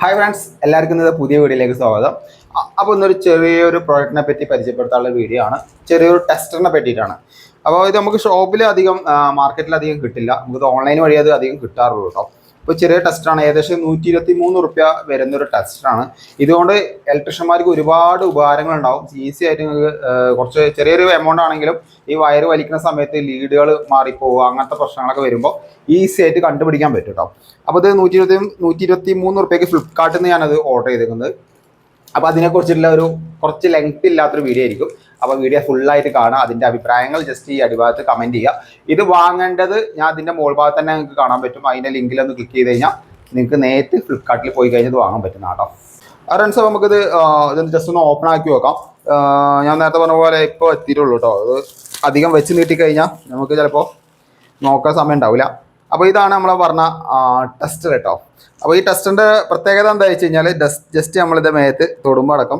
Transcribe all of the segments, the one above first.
Hi friends, എല്ലാവർക്കും ഇന്നത്തെ പുതിയ വീഡിയോയിലേക്ക് സ്വാഗതം. അപ്പോൾ ഇന്നൊരു ചെറിയൊരു പ്രോഡക്റ്റിനെ പറ്റി പരിചയപ്പെടുത്താനുള്ള വീഡിയോ ആണ്. ചെറിയൊരു ടെസ്റ്ററിനെ പറ്റിയിട്ടാണ്. അപ്പോൾ ഇത് നമുക്ക് ഷോപ്പിൽ അധികം മാർക്കറ്റിൽ അധികം കിട്ടില്ല, നമുക്കിത് ഓൺലൈൻ വഴി അത് അധികം കിട്ടാറുള്ളൂ കേട്ടോ. ഇപ്പോൾ ചെറിയ ടെസ്റ്ററാണ്, ഏകദേശം 123 റുപ്യ വരുന്നൊരു ടെസ്റ്ററാണ്. ഇതുകൊണ്ട് ഇലക്ട്രീഷ്യന്മാർക്ക് ഒരുപാട് ഉപകാരങ്ങളുണ്ടാവും. ഈസി ആയിട്ട് നിങ്ങൾക്ക് കുറച്ച് ചെറിയൊരു എമൗണ്ട് ആണെങ്കിലും ഈ വയറ് വലിക്കുന്ന സമയത്ത് ലീഡുകൾ മാറിപ്പോവുക അങ്ങനത്തെ പ്രശ്നങ്ങളൊക്കെ വരുമ്പോൾ ഈസി ആയിട്ട് കണ്ടുപിടിക്കാൻ പറ്റും കേട്ടോ. അപ്പോൾ ഇത് 123 റുപ്യക്ക് ഫ്ലിപ്കാർട്ടിൽ നിന്ന് ഞാനത് ഓർഡർ ചെയ്തിരിക്കുന്നത്. അപ്പോൾ അതിനെക്കുറിച്ചുള്ള ഒരു കുറച്ച് ലെങ്ത് ഇല്ലാത്തൊരു വീഡിയോ ആയിരിക്കും. അപ്പോൾ വീഡിയോ ഫുള്ളായിട്ട് കാണാം. അതിൻ്റെ അഭിപ്രായങ്ങൾ ജസ്റ്റ് ഈ അടിഭാഗത്ത് കമൻറ്റ് ചെയ്യുക. ഇത് വാങ്ങേണ്ടത് ഞാൻ അതിൻ്റെ മോൾ ഭാഗത്ത് തന്നെ നിങ്ങൾക്ക് കാണാൻ പറ്റും. അതിൻ്റെ ലിങ്കിലൊന്ന് ക്ലിക്ക് ചെയ്ത് കഴിഞ്ഞാൽ നിങ്ങൾക്ക് നേരിട്ട് ഫ്ലിപ്കാർട്ടിൽ പോയി കഴിഞ്ഞാൽ ഇത് വാങ്ങാൻ പറ്റുന്ന കേട്ടോ. ഫ്രണ്ട്സ്, നമുക്കിത് ഇതൊന്ന് ജസ്റ്റ് ഒന്ന് ഓപ്പൺ ആക്കി നോക്കാം. ഞാൻ നേരത്തെ പറഞ്ഞ പോലെ ഇപ്പോൾ എത്തിയിട്ടുള്ളൂ കേട്ടോ. അത് അധികം വെച്ച് നീട്ടിക്കഴിഞ്ഞാൽ നമുക്ക് ചിലപ്പോൾ നോക്കാൻ സമയം ഉണ്ടാവില്ല. അപ്പോൾ ഇതാണ് നമ്മൾ പറഞ്ഞ ടെസ്റ്റർ കേട്ടോ. അപ്പോൾ ഈ ടെസ്റ്ററിൻ്റെ പ്രത്യേകത എന്താ വെച്ച് കഴിഞ്ഞാൽ ജസ്റ്റ് നമ്മളിത് മേത്ത് തൊടുമ്പോൾ അടക്കം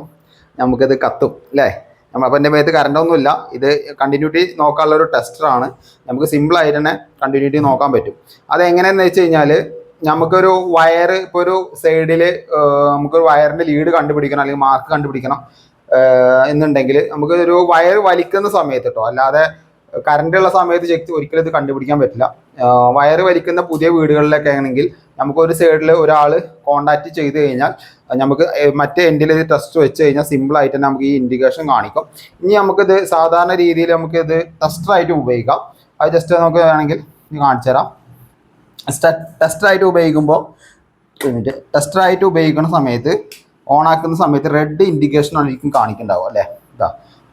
നമുക്കിത് കത്തും അല്ലേ. നമ്മളപ്പോൾ എൻ്റെ മേത്ത് കറണ്ടൊന്നുമില്ല. ഇത് കണ്ടിന്യൂറ്റി നോക്കാനുള്ളൊരു ടെസ്റ്ററാണ്. നമുക്ക് സിമ്പിളായിട്ട് തന്നെ കണ്ടിന്യൂറ്റി നോക്കാൻ പറ്റും. അതെങ്ങനെയാണെന്ന് വെച്ച് കഴിഞ്ഞാൽ നമുക്കൊരു വയർ ഇപ്പോൾ ഒരു സൈഡിൽ നമുക്കൊരു വയറിൻ്റെ ലീഡ് കണ്ടുപിടിക്കണം അല്ലെങ്കിൽ മാർക്ക് കണ്ടുപിടിക്കണം എന്നുണ്ടെങ്കിൽ നമുക്ക് ഒരു വയർ വലിക്കുന്ന സമയത്ത് കേട്ടോ, അല്ലാതെ കറണ്ടുള്ള സമയത്ത് ഒരിക്കലും ഇത് കണ്ടുപിടിക്കാൻ പറ്റില്ല. വയറ് വലിക്കുന്ന പുതിയ വീടുകളിലൊക്കെ ആണെങ്കിൽ നമുക്കൊരു സൈഡിൽ ഒരാൾ കോണ്ടാക്ട് ചെയ്ത് കഴിഞ്ഞാൽ നമുക്ക് മറ്റേ എൻഡിൽ ഇത് ടെസ്റ്റ് വെച്ച് കഴിഞ്ഞാൽ സിമ്പിളായിട്ട് തന്നെ നമുക്ക് ഈ ഇൻഡിക്കേഷൻ കാണിക്കും. ഇനി നമുക്കിത് സാധാരണ രീതിയിൽ നമുക്കിത് ടെസ്റ്ററായിട്ട് ഉപയോഗിക്കാം. അത് ജസ്റ്റ് നമുക്ക് വേണമെങ്കിൽ കാണിച്ചു തരാം. ടെസ്റ്ററായിട്ട് ഉപയോഗിക്കുമ്പോൾ ടെസ്റ്ററായിട്ട് ഉപയോഗിക്കുന്ന സമയത്ത് ഓണാക്കുന്ന സമയത്ത് റെഡ് ഇൻഡിക്കേഷൻ ആയിരിക്കും കാണിക്കുന്നുണ്ടാവും അല്ലേ. ഇതാ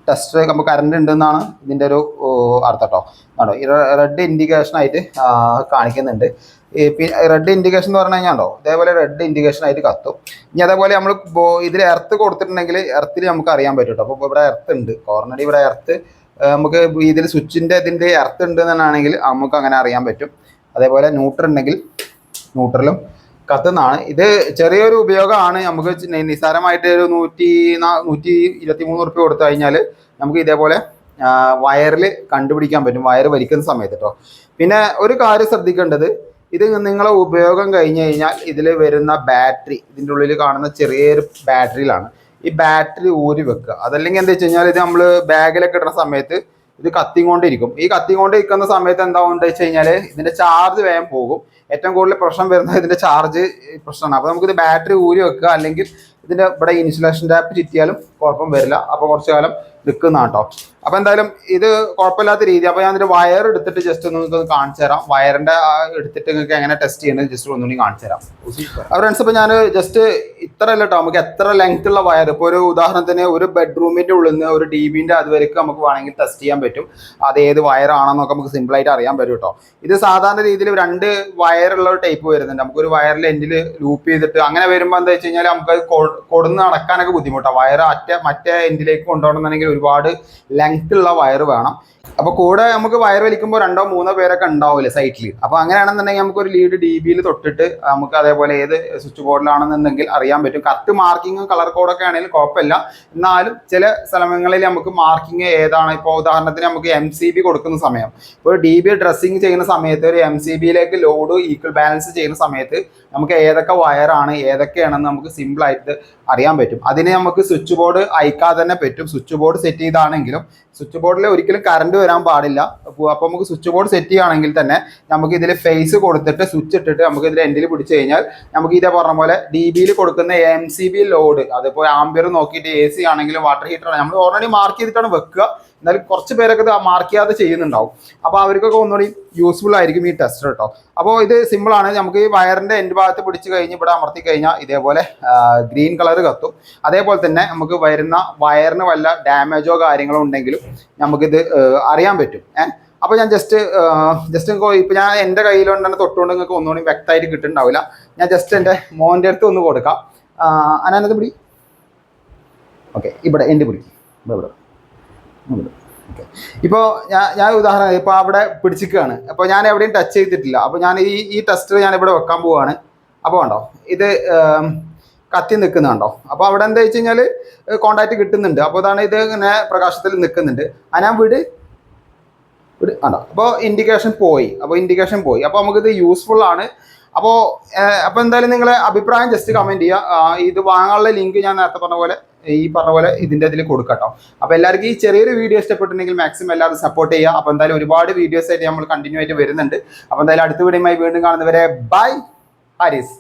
ടെസ്റ്റ് നമുക്ക് കറണ്ട് ഉണ്ടെന്നാണ് ഇതിൻ്റെ ഒരു അർത്ഥം കേട്ടോ. ആണോ ഈ റെഡ് ഇൻഡിക്കേഷൻ ആയിട്ട് കാണിക്കുന്നുണ്ട്. റെഡ് ഇൻഡിക്കേഷൻ എന്ന് പറഞ്ഞു കഴിഞ്ഞാൽ ഇതേപോലെ റെഡ് ഇൻഡിക്കേഷൻ ആയിട്ട് കത്തും. ഇനി അതേപോലെ നമ്മൾ ഇതിൽ എർത്ത് കൊടുത്തിട്ടുണ്ടെങ്കിൽ എർത്തിൽ നമുക്ക് അറിയാൻ പറ്റും കേട്ടോ. അപ്പോൾ ഇവിടെ എർത്ത് ഉണ്ട്, കോർണറി ഇവിടെ എർത്ത് നമുക്ക് ഇതിൽ സ്വിച്ചിൻ്റെ ഇതിൻ്റെ എർത്ത് ഉണ്ട് എന്നാണെങ്കിൽ നമുക്ക് അങ്ങനെ അറിയാൻ പറ്റും. അതേപോലെ ന്യൂട്രൽ ഉണ്ടെങ്കിൽ ന്യൂട്രലും കത്തുന്നതാണ്. ഇത് ചെറിയൊരു ഉപയോഗമാണ്. നമുക്ക് നിസ്സാരമായിട്ട് ഒരു 123 റുപ്യ കൊടുത്തു കഴിഞ്ഞാൽ നമുക്ക് ഇതേപോലെ വയറിൽ കണ്ടുപിടിക്കാൻ പറ്റും, വയർ വലിക്കുന്ന സമയത്ത് കേട്ടോ. പിന്നെ ഒരു കാര്യം ശ്രദ്ധിക്കേണ്ടത്, ഇത് നിങ്ങളെ ഉപയോഗം കഴിഞ്ഞ് കഴിഞ്ഞാൽ ഇതിൽ വരുന്ന ബാറ്ററി, ഇതിൻ്റെ ഉള്ളിൽ കാണുന്ന ചെറിയൊരു ബാറ്ററിയിലാണ്. ഈ ബാറ്ററി ഊരി വെക്കുക. അതല്ലെങ്കിൽ എന്താ വെച്ച് കഴിഞ്ഞാൽ ഇത് നമ്മൾ ബാഗിലൊക്കെ ഇടുന്ന സമയത്ത് ഇത് കത്തിക്കൊണ്ടിരിക്കും. ഈ കത്തിക്കൊണ്ടിരിക്കുന്ന സമയത്ത് എന്താവുന്നത് വെച്ച് കഴിഞ്ഞാൽ ഇതിൻ്റെ ചാർജ് വേഗം പോകും. ഏറ്റവും കൂടുതൽ പ്രശ്നം വരുന്നത് ഇതിൻ്റെ ചാർജ് പ്രശ്നമാണ്. അപ്പോൾ നമുക്കിത് ബാറ്ററി ഊരി വെക്കുക, അല്ലെങ്കിൽ ഇതിൻ്റെ ഇവിടെ ഇൻസുലേഷൻ ടാപ്പ് ചുറ്റിയാലും കുഴപ്പം വരില്ല. അപ്പോൾ കുറച്ച് കാലം നിൽക്കുന്ന കേട്ടോ. അപ്പോൾ എന്തായാലും ഇത് കുഴപ്പമില്ലാത്ത രീതി. അപ്പോൾ ഞാൻ ഇതിൻ്റെ വയർ എടുത്തിട്ട് ജസ്റ്റ് ഒന്ന് നിങ്ങൾക്ക് കാണിച്ചു തരാം. വയറിൻ്റെ എടുത്തിട്ട് നിങ്ങൾക്ക് എങ്ങനെ ടെസ്റ്റ് ചെയ്യുന്നത് ജസ്റ്റ് ഒന്നുകൂടി കാണിച്ചു തരാം. ഫ്രണ്ട്സ്, ഇപ്പോൾ ഞാൻ ജസ്റ്റ് ഇത്ര അല്ല കേട്ടോ, നമുക്ക് എത്ര ലെങ്ത് ഉള്ള വയർ, ഇപ്പോൾ ഒരു ഉദാഹരണത്തിന് ഒരു ബെഡ്റൂമിൻ്റെ ഉള്ളിൽ നിന്ന് ഒരു DBൻ്റെ അതുവരെയൊക്കെ നമുക്ക് വേണമെങ്കിൽ ടെസ്റ്റ് ചെയ്യാൻ പറ്റും. അത് ഏത് വയറാണെന്നൊക്കെ നമുക്ക് സിമ്പിളായിട്ട് അറിയാൻ പറ്റും കേട്ടോ. ഇത് സാധാരണ രീതിയിൽ 2 വയറുള്ള ഒരു ടൈപ്പ് വരുന്നുണ്ട്. നമുക്കൊരു വയറിൽ എൻഡിൽ ലൂപ്പ് ചെയ്തിട്ട് അങ്ങനെ വരുമ്പോൾ എന്താ വെച്ച് കഴിഞ്ഞാൽ നമുക്ക് കൊടുന്ന് നടക്കാനൊക്കെ ബുദ്ധിമുട്ടാണ്. വയർ മറ്റേ എൻഡിലേക്ക് കൊണ്ടുപോകണമെന്നുണ്ടെങ്കിൽ ഒരുപാട് ലെങ്ത് ഉള്ള വയർ വേണം. അപ്പോൾ കൂടെ നമുക്ക് വയർ വലിക്കുമ്പോൾ 2-3 പേരൊക്കെ ഉണ്ടാവില്ലേ സൈറ്റിൽ. അപ്പോൾ അങ്ങനെയാണെന്നുണ്ടെങ്കിൽ നമുക്കൊരു ലീഡ് DBയിൽ തൊട്ടിട്ട് നമുക്ക് അതേപോലെ ഏത് സ്വിച്ച് ബോർഡിലാണെന്നുണ്ടെങ്കിൽ അറിയാൻ പറ്റും. കറക്റ്റ് മാർക്കിങ്ങും കളർ കോഡൊക്കെ ആണെങ്കിലും കുഴപ്പമില്ല. എന്നാലും ചില സ്ഥലങ്ങളിൽ നമുക്ക് മാർക്കിങ് ഏതാണ്, ഇപ്പോൾ ഉദാഹരണത്തിന് നമുക്ക് MCB കൊടുക്കുന്ന സമയം, ഇപ്പോൾ DB ഡ്രസ്സിങ് ചെയ്യുന്ന സമയത്ത് ഒരു MCBയിലേക്ക് ലോഡ് ഈക്വൽ ബാലൻസ് ചെയ്യുന്ന സമയത്ത് നമുക്ക് ഏതൊക്കെ വയറാണ് ഏതൊക്കെയാണെന്ന് നമുക്ക് സിമ്പിളായിട്ട് അറിയാൻ പറ്റും. അതിന് നമുക്ക് സ്വിച്ച് ബോർഡ് അയക്കാതെ തന്നെ പറ്റും. സ്വിച്ച് ബോർഡ് സെറ്റ് ചെയ്താണെങ്കിലും സ്വിച്ച് ബോർഡിൽ ഒരിക്കലും കറണ്ട് വരാൻ പാടില്ല. അപ്പോൾ നമുക്ക് സ്വിച്ച് ബോർഡ് സെറ്റ് ചെയ്യുകയാണെങ്കിൽ തന്നെ നമുക്ക് ഇതിൽ ഫേസ് കൊടുത്തിട്ട് സ്വിച്ച് ഇട്ടിട്ട് നമുക്ക് ഇതിൽ എൻഡിൽ പിടിച്ച് കഴിഞ്ഞാൽ നമുക്ക് ഇതേ പറഞ്ഞ പോലെ DBയിൽ കൊടുക്കുന്ന MCB ലോഡ്, അതിപ്പോൾ ആംബിയർ നോക്കിയിട്ട് AC ആണെങ്കിലും വാട്ടർ ഹീറ്റർ നമ്മൾ ഓൾറെഡി മാർക്ക് ചെയ്തിട്ടാണ് വെക്കുക. എന്നാലും കുറച്ച് പേരൊക്കെ ഇത് മാർക്ക് ചെയ്യാതെ ചെയ്യുന്നുണ്ടാവും. അപ്പോൾ അവർക്കൊക്കെ ഒന്നുകൂടി യൂസ്ഫുൾ ആയിരിക്കും ഈ ടെസ്റ്റർ കേട്ടോ. അപ്പോൾ ഇത് സിമ്പിളാണ്. നമുക്ക് ഈ വയറിൻ്റെ എൻഡ് ഭാഗത്ത് പിടിച്ച് കഴിഞ്ഞ് ഇവിടെ അമർത്തി കഴിഞ്ഞാൽ ഇതേപോലെ ഗ്രീൻ കളർ കത്തും. അതേപോലെ തന്നെ നമുക്ക് വരുന്ന വയറിന് വല്ല ഡാമേജോ കാര്യങ്ങളോ ഉണ്ടെങ്കിലും നമുക്കിത് അറിയാൻ പറ്റും. അപ്പോൾ ഞാൻ ജസ്റ്റ് ഇപ്പോൾ ഞാൻ എൻ്റെ കയ്യിലുണ്ടെന്ന് തൊട്ടുകൊണ്ട് നിങ്ങൾക്ക് ഒന്നുകൂടി വ്യക്തമായിട്ട് കിട്ടുന്നുണ്ടാവില്ല. ഞാൻ ജസ്റ്റ് എൻ്റെ മോൻ്റെ അടുത്ത് ഒന്ന് കൊടുക്കാം. അതിനകത്ത് പിടി. ഓക്കെ, ഇവിടെ എൻ്റെ പിടിക്കും. ഇവിടെ ഓക്കെ. ഇപ്പോൾ ഞാൻ ഉദാഹരണം ഇപ്പോൾ അവിടെ പിടിച്ചിരിക്കുകയാണ്. അപ്പോൾ ഞാൻ എവിടെയും ടച്ച് ചെയ്തിട്ടില്ല. അപ്പോൾ ഞാൻ ഈ ടെസ്റ്റർ ഞാനിവിടെ വെക്കാൻ പോവുകയാണ്. അപ്പോൾ കണ്ടോ ഇത് കത്തി നിൽക്കുന്നുണ്ടോ. അപ്പോൾ അവിടെ എന്താ വെച്ച് കഴിഞ്ഞാൽ കോണ്ടാക്റ്റ് കിട്ടുന്നുണ്ട്. അപ്പോൾ അതാണ് ഇത് ഇങ്ങനെ പ്രകാശത്തിൽ നിൽക്കുന്നുണ്ട്. ഞാൻ വിട് ആണോ. അപ്പോൾ ഇൻഡിക്കേഷൻ പോയി. അപ്പോൾ നമുക്കിത് യൂസ്ഫുൾ ആണ്. അപ്പോൾ എന്തായാലും നിങ്ങളെ അഭിപ്രായം ജസ്റ്റ് കമൻറ്റ് ചെയ്യുക. ഇത് വാങ്ങാനുള്ള ലിങ്ക് ഞാൻ നേരത്തെ പറഞ്ഞ പോലെ ഇതിൻ്റെ ഇതിൽ കൊടുക്കട്ടോ. അപ്പോൾ എല്ലാവർക്കും ഈ ചെറിയൊരു വീഡിയോ ഇഷ്ടപ്പെട്ടിട്ടുണ്ടെങ്കിൽ മാക്സിമം എല്ലാവരും സപ്പോർട്ട് ചെയ്യുക. അപ്പോൾ എന്തായാലും ഒരുപാട് വീഡിയോസ് ആയിട്ട് നമ്മൾ കണ്ടിന്യൂ ആയിട്ട് വരുന്നുണ്ട്. അപ്പോൾ എന്തായാലും അടുത്ത വീഡിയോയുമായി വീണ്ടും കാണുന്നവരെ ബൈ ഹാരിസ്.